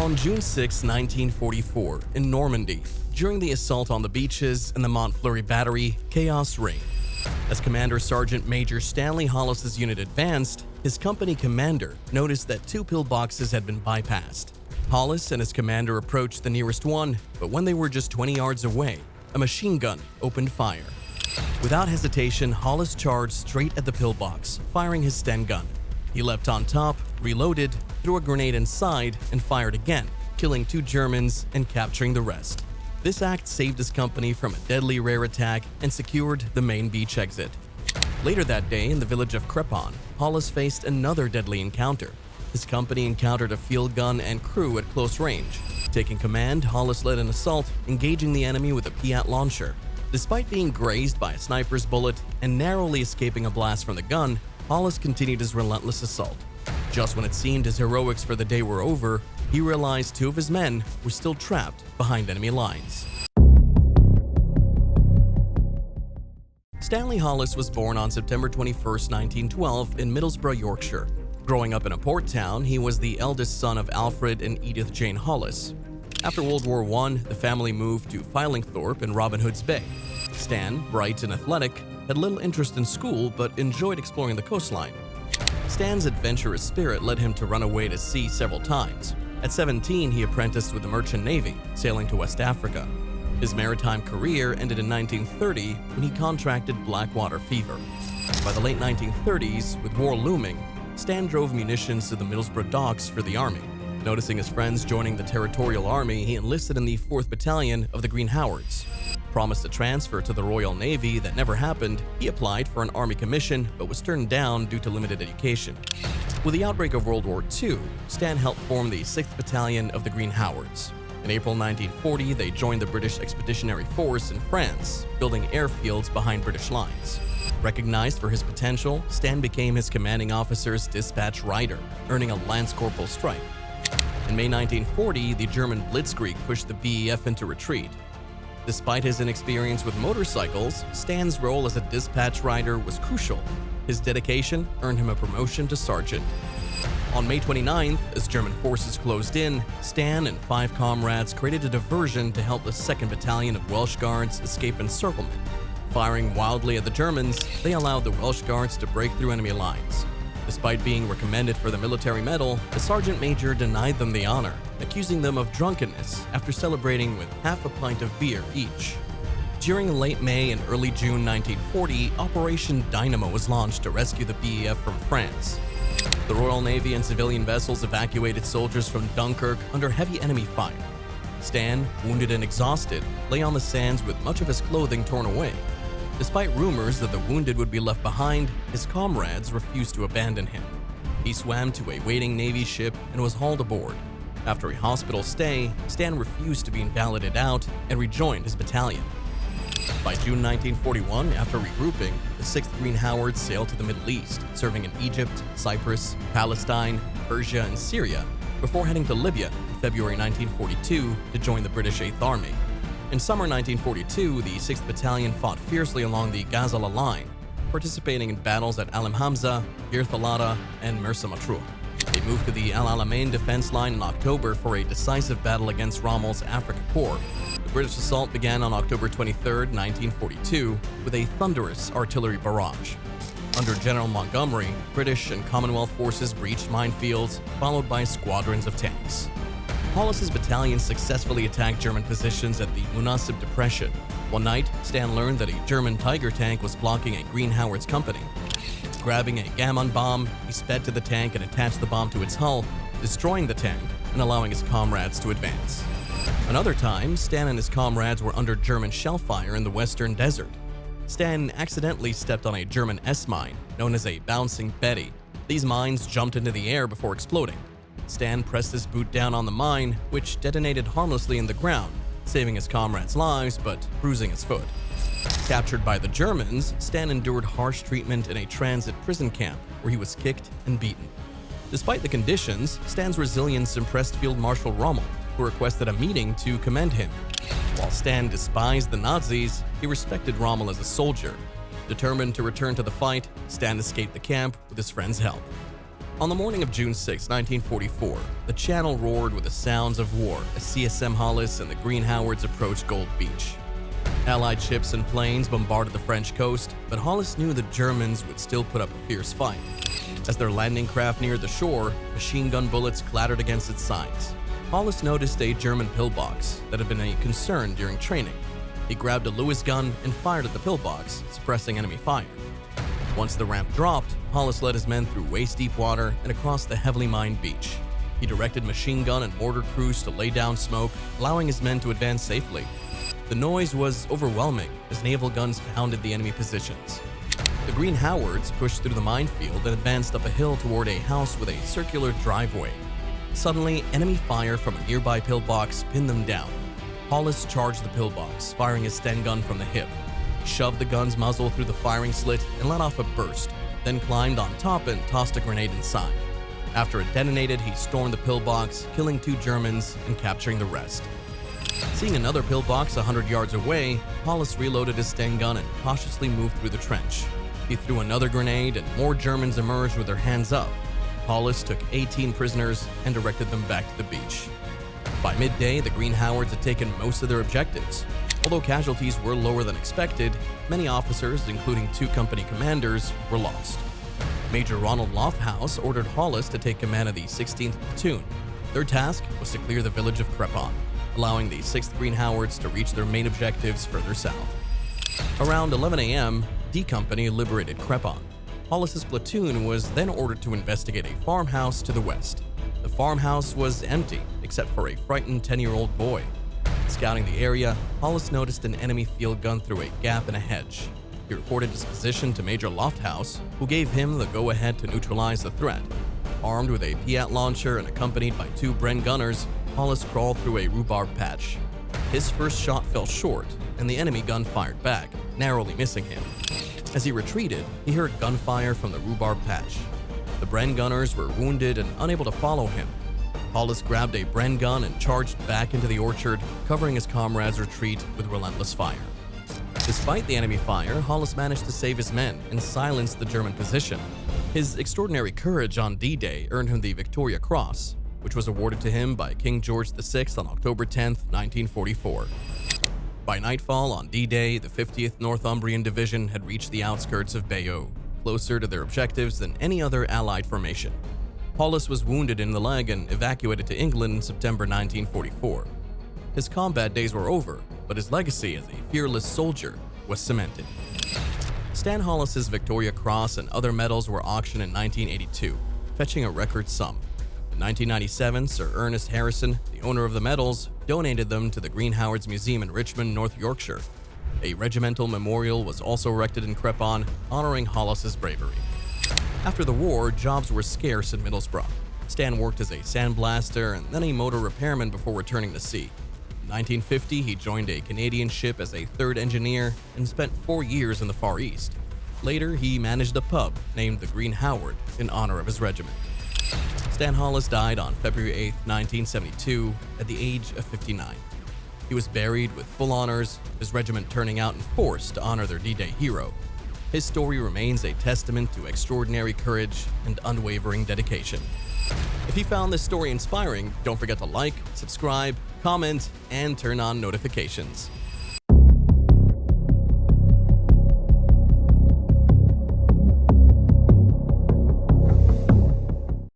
On June 6, 1944, in Normandy, during the assault on the beaches in the Mont Fleury Battery, chaos reigned. As Commander Sergeant Major Stanley Hollis's unit advanced, his company commander noticed that two pillboxes had been bypassed. Hollis and his commander approached the nearest one, but when they were just 20 yards away, a machine gun opened fire. Without hesitation, Hollis charged straight at the pillbox, firing his Sten gun. He leapt on top, reloaded, threw a grenade inside, and fired again, killing two Germans and capturing the rest. This act saved his company from a deadly rare attack and secured the main beach exit. Later that day, in the village of Crepon, Hollis faced another deadly encounter. His company encountered a field gun and crew at close range. Taking command, Hollis led an assault, engaging the enemy with a Piat launcher. Despite being grazed by a sniper's bullet and narrowly escaping a blast from the gun, Hollis continued his relentless assault. Just when it seemed his heroics for the day were over, he realized two of his men were still trapped behind enemy lines. Stanley Hollis was born on September 21, 1912 in Middlesbrough, Yorkshire. Growing up in a port town, he was the eldest son of Alfred and Edith Jane Hollis. After World War I, the family moved to Fylingthorpe in Robin Hood's Bay. Stan, bright and athletic, had little interest in school but enjoyed exploring the coastline. Stan's adventurous spirit led him to run away to sea several times. At 17, he apprenticed with the Merchant Navy, sailing to West Africa. His maritime career ended in 1930 when he contracted blackwater fever. By the late 1930s, with war looming, Stan drove munitions to the Middlesbrough docks for the army. Noticing his friends joining the Territorial Army, he enlisted in the 4th Battalion of the Green Howards. Promised a transfer to the Royal Navy that never happened, he applied for an army commission but was turned down due to limited education. With the outbreak of World War II, Stan helped form the 6th Battalion of the Green Howards. In April 1940, they joined the British Expeditionary Force in France, building airfields behind British lines. Recognized for his potential, Stan became his commanding officer's dispatch rider, earning a Lance Corporal stripe. In May 1940, the German Blitzkrieg pushed the BEF into retreat. Despite his inexperience with motorcycles, Stan's role as a dispatch rider was crucial. His dedication earned him a promotion to sergeant. On May 29th, as German forces closed in, Stan and 5 comrades created a diversion to help the 2nd Battalion of Welsh Guards escape encirclement. Firing wildly at the Germans, they allowed the Welsh Guards to break through enemy lines. Despite being recommended for the military medal, the sergeant major denied them the honor, accusing them of drunkenness after celebrating with half a pint of beer each. During late May and early June 1940, Operation Dynamo was launched to rescue the BEF from France. The Royal Navy and civilian vessels evacuated soldiers from Dunkirk under heavy enemy fire. Stan, wounded and exhausted, lay on the sands with much of his clothing torn away. Despite rumors that the wounded would be left behind, his comrades refused to abandon him. He swam to a waiting Navy ship and was hauled aboard. After a hospital stay, Stan refused to be invalided out and rejoined his battalion. By June 1941, after regrouping, the 6th Green Howards sailed to the Middle East, serving in Egypt, Cyprus, Palestine, Persia, and Syria, before heading to Libya in February 1942 to join the British 8th Army. In summer 1942, the 6th Battalion fought fiercely along the Ghazala line, participating in battles at Alam Hamza, Bir Thalata, and Mersa Matruh. They moved to the Al Alamein defense line in October for a decisive battle against Rommel's Afrika Korps. The British assault began on October 23, 1942, with a thunderous artillery barrage. Under General Montgomery, British and Commonwealth forces breached minefields, followed by squadrons of tanks. Hollis's battalion successfully attacked German positions at the Munasib Depression. One night, Stan learned that a German Tiger tank was blocking a Green Howards company. Grabbing a Gammon bomb, he sped to the tank and attached the bomb to its hull, destroying the tank and allowing his comrades to advance. Another time, Stan and his comrades were under German shell fire in the western desert. Stan accidentally stepped on a German S-mine, known as a bouncing Betty. These mines jumped into the air before exploding. Stan pressed his boot down on the mine, which detonated harmlessly in the ground, saving his comrades' lives but bruising his foot. Captured by the Germans, Stan endured harsh treatment in a transit prison camp where he was kicked and beaten. Despite the conditions, Stan's resilience impressed Field Marshal Rommel, who requested a meeting to commend him. While Stan despised the Nazis, he respected Rommel as a soldier. Determined to return to the fight, Stan escaped the camp with his friend's help. On the morning of June 6, 1944, the Channel roared with the sounds of war as CSM Hollis and the Green Howards approached Gold Beach. Allied ships and planes bombarded the French coast, but Hollis knew the Germans would still put up a fierce fight. As their landing craft neared the shore, machine gun bullets clattered against its sides. Hollis noticed a German pillbox that had been a concern during training. He grabbed a Lewis gun and fired at the pillbox, suppressing enemy fire. Once the ramp dropped, Hollis led his men through waist-deep water and across the heavily mined beach. He directed machine gun and mortar crews to lay down smoke, allowing his men to advance safely. The noise was overwhelming as naval guns pounded the enemy positions. The Green Howards pushed through the minefield and advanced up a hill toward a house with a circular driveway. Suddenly, enemy fire from a nearby pillbox pinned them down. Hollis charged the pillbox, firing his Sten gun from the hip. He shoved the gun's muzzle through the firing slit and let off a burst, then climbed on top and tossed a grenade inside. After it detonated, he stormed the pillbox, killing 2 Germans and capturing the rest. Seeing another pillbox 100 yards away, Hollis reloaded his Sten gun and cautiously moved through the trench. He threw another grenade and more Germans emerged with their hands up. Hollis took 18 prisoners and directed them back to the beach. By midday, the Green Howards had taken most of their objectives. Although casualties were lower than expected, many officers, including 2 company commanders, were lost. Major Ronald Lofthouse ordered Hollis to take command of the 16th Platoon. Their task was to clear the village of Crepon, allowing the 6th Green Howards to reach their main objectives further south. Around 11 a.m., D Company liberated Crepon. Hollis's platoon was then ordered to investigate a farmhouse to the west. The farmhouse was empty, except for a frightened 10-year-old boy. Scouting the area, Hollis noticed an enemy field gun through a gap in a hedge. He reported his position to Major Lofthouse, who gave him the go-ahead to neutralize the threat. Armed with a Piat launcher and accompanied by 2 Bren gunners, Hollis crawled through a rhubarb patch. His first shot fell short, and the enemy gun fired back, narrowly missing him. As he retreated, he heard gunfire from the rhubarb patch. The Bren gunners were wounded and unable to follow him. Hollis grabbed a Bren gun and charged back into the orchard, covering his comrades' retreat with relentless fire. Despite the enemy fire, Hollis managed to save his men and silence the German position. His extraordinary courage on D-Day earned him the Victoria Cross, which was awarded to him by King George VI on October 10, 1944. By nightfall on D-Day, the 50th Northumbrian Division had reached the outskirts of Bayeux, closer to their objectives than any other Allied formation. Hollis was wounded in the leg and evacuated to England in September 1944. His combat days were over, but his legacy as a fearless soldier was cemented. Stan Hollis's Victoria Cross and other medals were auctioned in 1982, fetching a record sum. In 1997, Sir Ernest Harrison, the owner of the medals, donated them to the Green Howards Museum in Richmond, North Yorkshire. A regimental memorial was also erected in Crepon, honoring Hollis's bravery. After the war, jobs were scarce in Middlesbrough. Stan worked as a sandblaster and then a motor repairman before returning to sea. In 1950, he joined a Canadian ship as a 3rd engineer and spent 4 years in the Far East. Later, he managed a pub named the Green Howard in honor of his regiment. Stan Hollis died on February 8, 1972, at the age of 59. He was buried with full honors, his regiment turning out in force to honor their D-Day hero. His story remains a testament to extraordinary courage and unwavering dedication. If you found this story inspiring, don't forget to like, subscribe, comment, and turn on notifications.